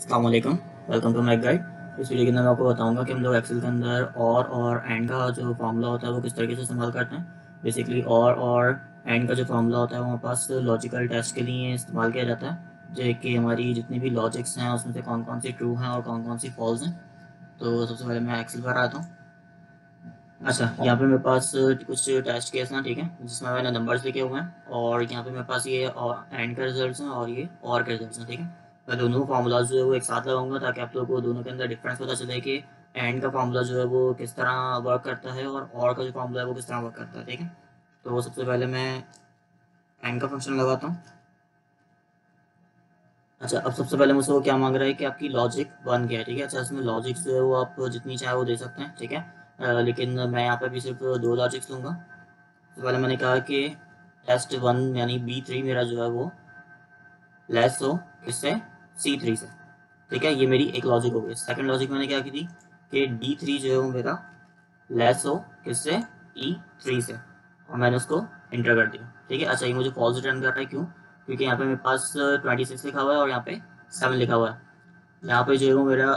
अस्सलाम वालेकुम, welcome to my guide. इस वीडियो के अंदर मैं आपको बताऊंगा कि हम लोग एक्सेल के अंदर और एंड का जो फार्मूला होता है वो किस तरीके से इस्तेमाल करते हैं। बेसिकली और एंड का जो फार्मूला होता है वो हमारे पास लॉजिकल टेस्ट के लिए इस्तेमाल किया जाता है, जो कि हमारी जितनी भी लॉजिक्स हैं उसमें से कौन कौन सी ट्रू हैं और कौन कौन सी फॉल्स हैं। तो सबसे पहले मैं एक्सेल पर आता हूँ। अच्छा, यहाँ पे मेरे पास कुछ टेस्ट केस हैं, ठीक है, जिसमें मैंने नंबर्स लिखे हुए हैं और यहाँ पे मेरे पास ये और एंड के रिजल्ट्स हैं और ये और के रिजल्ट्स हैं, ठीक है। मैं दोनों फार्मूलाज जो है वो एक साथ लगाऊंगा ताकि आप लोगों को दोनों के अंदर डिफरेंस पता चले कि एंड का फार्मूला जो है वो किस तरह वर्क करता है और का जो फार्मूला है वो किस तरह वर्क करता है, ठीक है। तो सबसे पहले मैं एंड का फंक्शन लगाता हूँ। अच्छा, अब सबसे पहले मुझसे वो क्या मांग रहा है कि आपकी लॉजिक बन गया है, ठीक है। अच्छा, इसमें लॉजिक्स जो है वो आप जितनी चाहे वो दे सकते हैं, ठीक है। लेकिन मैं यहाँ पे भी सिर्फ दो लॉजिक्स लूँगा। तो पहले मैंने कहा कि टेस्ट वन यानी B3 मेरा जो है वो लेस हो किससे, C3 से, ठीक है। ये मेरी एक लॉजिक हो गई। सेकंड लॉजिक मैंने क्या की थी कि D3 जो है वो मेरा लेस हो किससे, E3 से, और मैंने उसको इंटर कर दिया, ठीक है। अच्छा, ये मुझे फॉल्स रिटर्न कर रहा है, क्यों? क्योंकि यहाँ पे मेरे पास 26 लिखा हुआ है और यहाँ पे 7 लिखा हुआ है। यहाँ पे जो है वो मेरा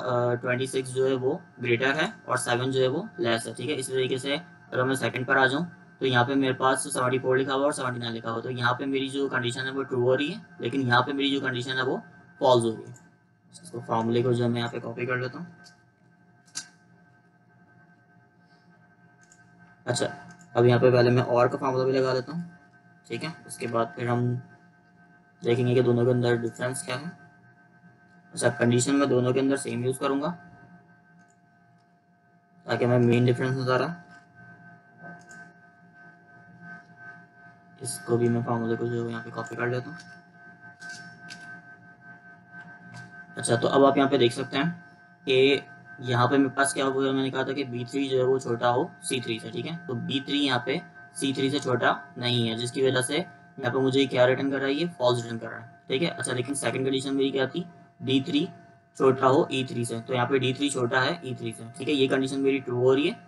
26 जो है वो ग्रेटर है और 7 जो है वो लेस है, ठीक है। इसी तरीके से अगर मैं सेकंड पर आ जाऊँ तो यहाँ पे मेरे पास 74 लिखा हुआ है और 79 लिखा हुआ है। तो यहाँ पे मेरी जो कंडीशन है वो ट्रू हो रही है, लेकिन यहाँ पे मेरी जो कंडीशन है वो फॉल्स हो रही है। इसको फॉर्मूले को जो है मैं यहाँ पे कॉपी कर लेता हूँ। अच्छा, अब यहाँ पे पहले मैं और का फार्मूला भी लगा देता हूँ, ठीक है। उसके बाद फिर हम देखेंगे कि दोनों के अंदर डिफरेंस क्या है। अच्छा, कंडीशन में दोनों के अंदर सेम यूज़ करूँगा ताकि हमें मेन डिफरेंस नज़र आए। इसको भी मैं फार्मूले को जो है यहाँ पे कॉपी कर लेता हूँ। अच्छा, तो अब आप यहाँ पे देख सकते हैं कि यहाँ पे मेरे पास क्या हुआ, मैंने कहा था कि B3 जो है वो छोटा हो C3 से, ठीक है। तो B3 यहाँ पे C3 से छोटा नहीं है, जिसकी वजह से यहाँ पे मुझे क्या रिटर्न कर रहा है, ये फॉल्स रिटर्न कर रहा है, ठीक है। अच्छा, लेकिन सेकंड कंडीशन मेरी क्या थी, D3 छोटा हो E3 से, तो यहाँ पे D3 छोटा है E3 से, ठीक है। ये कंडीशन मेरी ट्रू हो रही है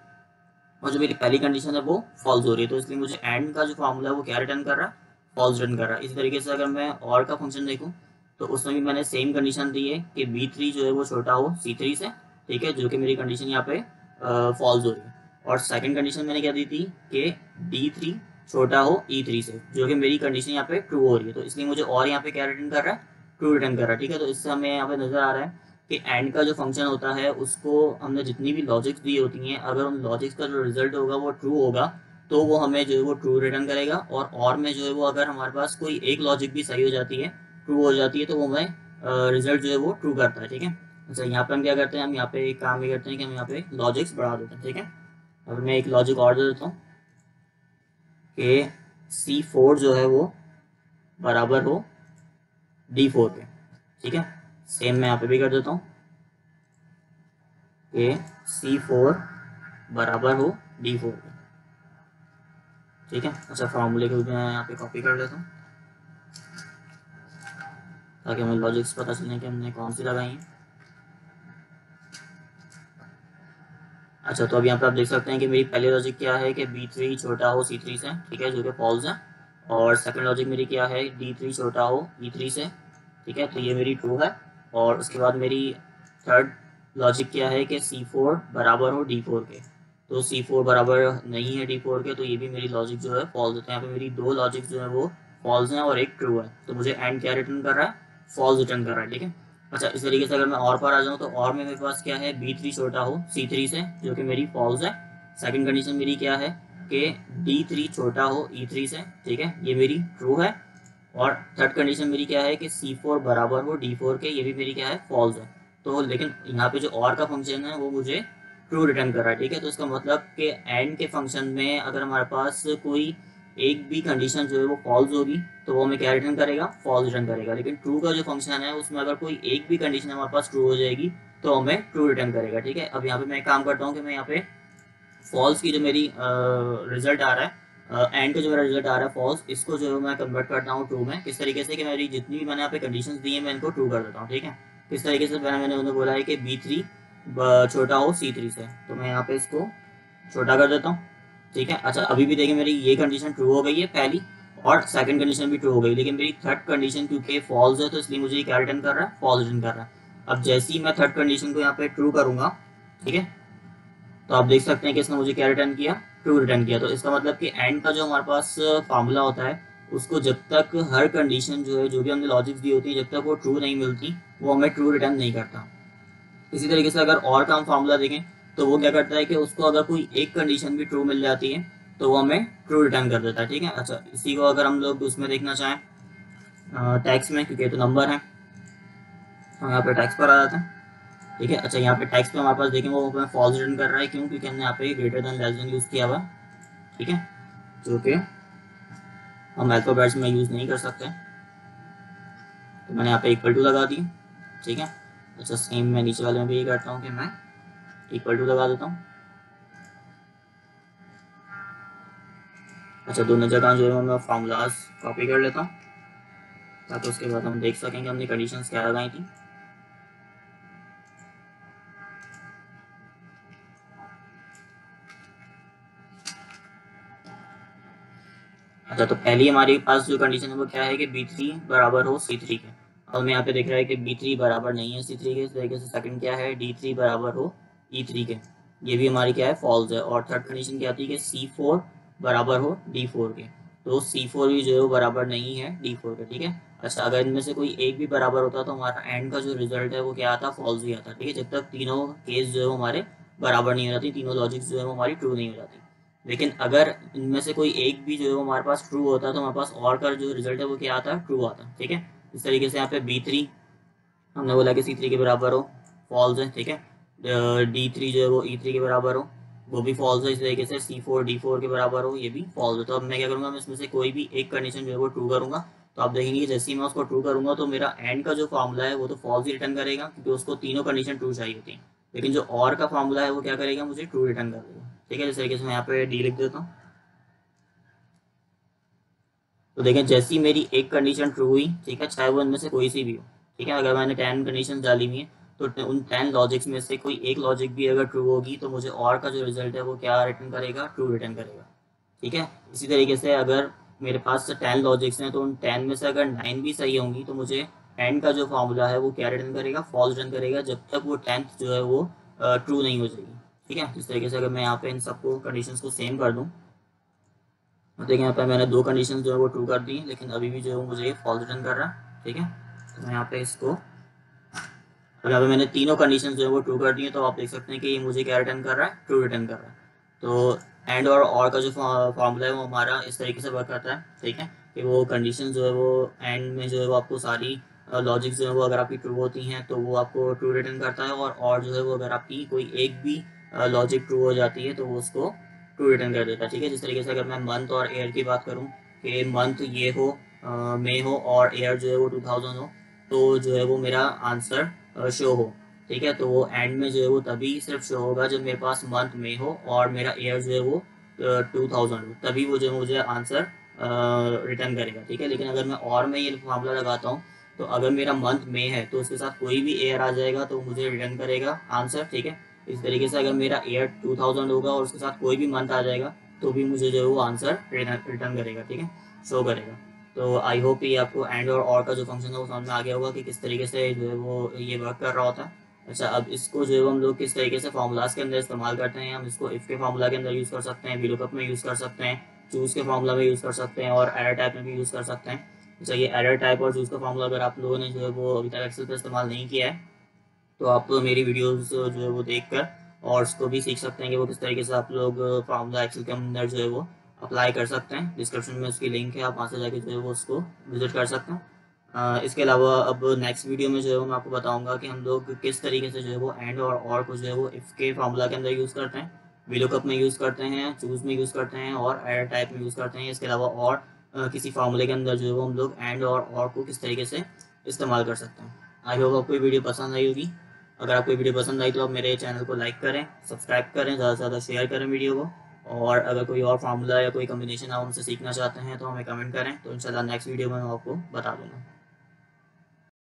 और जो मेरी पहली कंडीशन है वो फॉल्स हो रही है। तो इसलिए मुझे एंड का जो फार्मूला है वो क्या रिटर्न कर रहा है, फॉल्स रिटर्न कर रहा है। इसी तरीके से अगर मैं और का फंक्शन देखूँ तो उसमें भी मैंने सेम कंडीशन दी है कि B3 जो है वो छोटा हो C3 से, ठीक है, जो कि मेरी कंडीशन यहाँ पे फॉल्स हो रही है। और सेकंड कंडीशन मैंने क्या दी थी कि D3 छोटा हो E3 से, जो कि मेरी कंडीशन यहाँ पे ट्रू हो रही है। तो इसलिए मुझे और यहाँ पे क्या रिटर्न कर रहा है, ट्रू रिटर्न कर रहा है, ठीक है। तो इससे हमें यहाँ पे नजर आ रहा है कि एंड का जो फंक्शन होता है उसको हमने जितनी भी लॉजिक्स दी होती हैं, अगर उन लॉजिक्स का जो रिजल्ट होगा वो ट्रू होगा तो वो हमें जो है वो ट्रू रिटर्न करेगा। और में जो है वो अगर हमारे पास कोई एक लॉजिक भी सही हो जाती है, ट्रू हो जाती है, तो वो हमें रिजल्ट जो है वो ट्रू करता है, ठीक है। अच्छा, यहाँ पे हम क्या करते हैं, हम यहाँ पे एक काम ये करते हैं कि हम यहाँ पे लॉजिक्स बढ़ा देते हैं, ठीक है। अब मैं एक लॉजिक और दे देता हूँ कि C4 जो है वो बराबर हो D4 के, ठीक है। सेम मैं यहाँ पे भी कर देता हूँ कि C4 बराबर हो D4 के, ठीक है। अच्छा, फार्मूले को मैं यहाँ पे कॉपी कर लेता हूँ ताकि हमें लॉजिक्स पता चले कि हमने कौन सी लगाई है। अच्छा, तो अब यहाँ पे आप देख सकते हैं कि मेरी पहली लॉजिक क्या है कि B3 छोटा हो C3 से, ठीक है, जो कि फॉल्स है। और सेकंड लॉजिक मेरी क्या है, D3 छोटा हो E3 से, ठीक है, तो ये मेरी ट्रू है। और उसके बाद मेरी थर्ड लॉजिक क्या है कि C4 बराबर हो D4 के, तो C4 बराबर नहीं है D4 के, तो ये भी मेरी लॉजिक जो है फॉल्स है। तो यहाँ पे मेरी दो लॉजिक जो है वो फॉल्स हैं और एक ट्रू है। तो मुझे एंड क्या रिटर्न कर रहा है, फॉल्स रिटर्न कर रहा है, ठीक है। अच्छा, इस तरीके से अगर मैं और पर आ जाऊँ तो और में मेरे पास क्या है, B3 छोटा हो C3 से, जो कि मेरी फॉल्स है। सेकंड कंडीशन मेरी क्या है कि D3 छोटा हो E3 से, ठीक है, ये मेरी ट्रू है। और थर्ड कंडीशन मेरी क्या है कि C4 बराबर हो D4 के, ये भी मेरी क्या है, फॉल्स है। तो लेकिन यहाँ पे जो और का फंक्शन है वो मुझे ट्रू रिटर्न कर रहा है, ठीक है। तो इसका मतलब कि एंड के फंक्शन में अगर हमारे पास कोई एक भी कंडीशन जो है वो फॉल्स होगी तो वो हमें क्या रिटर्न करेगा, फॉल्स रिटर्न करेगा। लेकिन ट्रू का जो फंक्शन है उसमें अगर कोई एक भी कंडीशन हमारे पास ट्रू हो जाएगी तो हमें ट्रू रिटर्न करेगा, ठीक है। अब यहाँ पे मैं एक काम करता हूँ कि मैं यहाँ पे फॉल्स की जो मेरी रिजल्ट आ रहा है, एंड का जो मेरा रिजल्ट आ रहा है फॉल्स, इसको जो है मैं कन्वर्ट करता हूँ ट्रू में। किस तरीके से कि मेरी जितनी भी मैंने यहाँ पे कंडीशंस दी है मैं इनको ट्रू कर देता हूँ, ठीक है। किस तरीके से मैंने उन्हें बोला है कि B3 छोटा हो C3 से, तो मैं यहाँ पे इसको छोटा कर देता हूँ, ठीक है। अच्छा, अभी भी देखिए मेरी ये कंडीशन ट्रू हो गई है पहली, और सेकंड कंडीशन भी ट्रू हो गई, लेकिन मेरी थर्ड कंडीशन क्योंकि फॉल्स है तो इसलिए मुझे ये क्या रिटर्न कर रहा है, फॉल्स रिटर्न कर रहा है। अब जैसे ही मैं थर्ड कंडीशन को यहाँ पे ट्रू करूंगा, ठीक है, तो आप देख सकते हैं कि इसने मुझे क्या रिटर्न किया, ट्रू रिटर्न किया। तो इसका मतलब कि एंड का जो हमारे पास फार्मूला होता है, उसको जब तक हर कंडीशन जो है, जो भी हमने लॉजिक्स दी होती है, जब तक वो ट्रू नहीं मिलती वो हमें ट्रू रिटर्न नहीं करता। इसी तरीके से अगर और का हम फार्मूला देखें तो वो क्या करता है कि उसको अगर कोई एक कंडीशन भी ट्रू मिल जाती है तो वो हमें ट्रू रिटर्न कर देता है, ठीक है। अच्छा, इसी को अगर हम लोग उसमें देखना चाहें टैक्स में, क्योंकि तो नंबर है, हम यहाँ पे टैक्स पर आ जाते हैं, ठीक है। अच्छा, यहाँ पे टैक्स पे हमारे पास देखें वो हमें फॉल्स रिटर्न कर रहा है, क्यों? क्योंकि हमने यहाँ पे greater than less than use किया हुआ है, ठीक है, जो कि हम अल्फाबेट्स में यूज़ नहीं कर सकते। तो मैंने यहाँ पे इक्वल टू लगा दी, ठीक है। अच्छा, सेम मैं नीचे वाले में भी यही करता हूँ कि मैं इक्वल टू लगा देता हूँ। अच्छा, दोनों जगह जो है मैं फार्मूलाज कॉपी कर लेता हूँ ताकि उसके बाद हम देख सकेंगे हमने कंडीशंस क्या लगाई थी। अच्छा, तो पहली हमारे पास जो कंडीशन है वो क्या है कि B3 बराबर हो C3 के, और मैं यहाँ पे देख रहा है कि B3 बराबर नहीं है C3 के, इस तरीके से सेकंड क्या है, D3 बराबर हो E3 के, ये भी हमारी क्या है, फॉल्स है। और थर्ड कंडीशन क्या आती है कि C4 बराबर हो D4 के, तो C4 भी जो है वो बराबर नहीं है D4 के, ठीक है। अच्छा, अगर इनमें से कोई एक भी बराबर होता तो हमारा एंड का जो रिजल्ट है वो क्या आता, फॉल्स ही आता, ठीक है, जब तक तीनों केस जो है वो हमारे बराबर नहीं हो जाती, तीनों लॉजिक्स जो है वो हमारी ट्रू नहीं हो जाती। लेकिन अगर इनमें से कोई एक भी जो है वो हमारे पास ट्रू होता है तो हमारे पास और का जो रिजल्ट है वो क्या आता है, ट्रू आता है, ठीक है। इस तरीके से यहाँ पे B3 हमने बोला कि C3 के बराबर हो, फॉल्स है, ठीक है। D3 जो है वो E3 के बराबर हो, वो भी फॉल्स है। इस तरीके से C4 D4 के बराबर हो, ये भी फॉल्स है। तो अब मैं क्या करूँगा, मैं इसमें से कोई भी एक कंडीशन जो है वो ट्रू करूँगा, तो आप देखेंगे कि जैसे ही मैं उसको ट्रू करूँगा तो मेरा एंड का जो फॉर्मूला है वो तो फॉल्स ही रिटर्न करेगा, क्योंकि उसको तीनों कंडीशन ट्रू चाहिए होती है। लेकिन जो और का फॉर्मूला है वो क्या करेगा, मुझे ट्रू रिटर्न कर देगा, ठीक है। इस तरीके से मैं यहाँ पे D लिख देता हूँ। तो देखें, जैसी मेरी एक कंडीशन ट्रू हुई, ठीक है, चाहे वो इनमें से कोई सी भी हो, ठीक है, अगर मैंने 10 कंडीशन डाली हुई है तो उन 10 लॉजिक्स में से कोई एक लॉजिक भी अगर ट्रू होगी तो मुझे और का जो रिजल्ट है वो क्या रिटर्न करेगा, ट्रू रिटर्न करेगा, ठीक है। इसी तरीके से अगर मेरे पास 10 लॉजिक्स हैं तो उन 10 में से अगर 9 भी सही होंगी तो मुझे एंड का जो फॉर्मूला है वो क्या रिटर्न करेगा, फॉल्स रिटर्न करेगा, जब तक वो 10th जो है वो ट्रू नहीं हो जाएगी, ठीक है। इस तरीके से अगर मैं यहाँ पे इन सबको कंडीशन को सेम कर दूँ, देखिए यहाँ पे मैंने दो कंडीशन जो है वो ट्रू कर दी, लेकिन अभी भी जो है मुझे फॉल्स रिटर्न कर रहा है, ठीक है। तो मैं यहाँ पे इसको, अब यहाँ पे मैंने तीनों कंडीशन जो है वो ट्रू कर दी है, तो आप देख सकते हैं कि ये मुझे क्या रिटर्न कर रहा है, ट्रू रिटर्न कर रहा है। तो एंड और का जो फॉर्मूला है वो हमारा इस तरीके से वर्क करता है, ठीक है, कि वो कंडीशन जो है वो एंड में जो है वो आपको सारी लॉजिक जो है वो अगर आपकी ट्रू होती हैं तो वो आपको ट्रू रिटर्न करता है, और जो है वो अगर आपकी कोई एक भी लॉजिक ट्रू हो जाती है तो वो उसको ट्रू रिटर्न कर देता है, ठीक है। जिस तरीके से अगर मैं मंथ और ईयर की बात करूँ कि मंथ ये हो, मई हो, और ईयर जो है वो 2000 हो, तो जो है वो मेरा आंसर शो हो, ठीक है। तो वो एंड में जो है वो तभी सिर्फ शो होगा जब मेरे पास मंथ में हो और मेरा ईयर जो है वो 2000 हो, तभी वो जो है मुझे आंसर रिटर्न करेगा, ठीक है। लेकिन अगर मैं और में ये फार्मूला लगाता हूँ तो अगर मेरा मंथ में है तो उसके साथ कोई भी ईयर आ जाएगा तो मुझे रिटर्न करेगा आंसर, ठीक है। इस तरीके से अगर मेरा ईयर 2000 होगा और उसके साथ कोई भी मंथ आ जाएगा तो भी मुझे जो है वो आंसर रिटर्न करेगा, ठीक है, शो करेगा। तो आई होप ये आपको एंड और का जो फंक्शन है वो समझ में आ गया होगा कि किस तरीके से जो है वो ये वर्क कर रहा होता है। अच्छा, अब इसको जो है हम लोग किस तरीके से फार्मूलाज के अंदर इस्तेमाल करते हैं, हम इसको इफ़ के फार्मूला के अंदर यूज़ कर सकते हैं, वीलुकअप में यूज़ कर सकते हैं, चूज़ के फार्मूला में यूज़ कर सकते हैं, और एरर टाइप में भी यूज़ कर सकते हैं। अच्छा, ये एरर टाइप और चूज़ का फार्मूला अगर आप लोगों ने जो है वो अभी तक एक्सेल पर इस्तेमाल नहीं किया है तो आप मेरी वीडियोस जो है वो देख कर और उसको भी सीख सकते हैं कि वो किस तरीके से आप लोग फार्मूला एक्सेल के अंदर जो है वो अप्लाई कर सकते हैं। डिस्क्रिप्शन में उसकी लिंक है, आप वहाँ से जाके जो है वो उसको विजिट कर सकते हैं। इसके अलावा अब नेक्स्ट वीडियो में जो है वो मैं आपको बताऊंगा कि हम लोग किस तरीके से जो है वो एंड और को जो है वो इफ़ के फार्मूला के अंदर यूज़ करते हैं, वीलुकअप में यूज़ करते हैं, चूज़ में यूज़ करते हैं, और एरर टाइप में यूज़ करते हैं। इसके अलावा और किसी फार्मूले के अंदर जो है वो हम लोग एंड और को किस तरीके से इस्तेमाल कर सकते हैं। आई होप आपको ये वीडियो पसंद आई होगी। अगर आपको वीडियो पसंद आई तो आप मेरे चैनल को लाइक करें, सब्सक्राइब करें, ज़्यादा से ज़्यादा शेयर करें वीडियो को, और अगर कोई और फार्मूला या कोई कम्बिनेशन आप हमसे सीखना चाहते हैं तो हमें कमेंट करें, तो इंशाल्लाह नेक्स्ट वीडियो में मैं आपको बता दूँगा।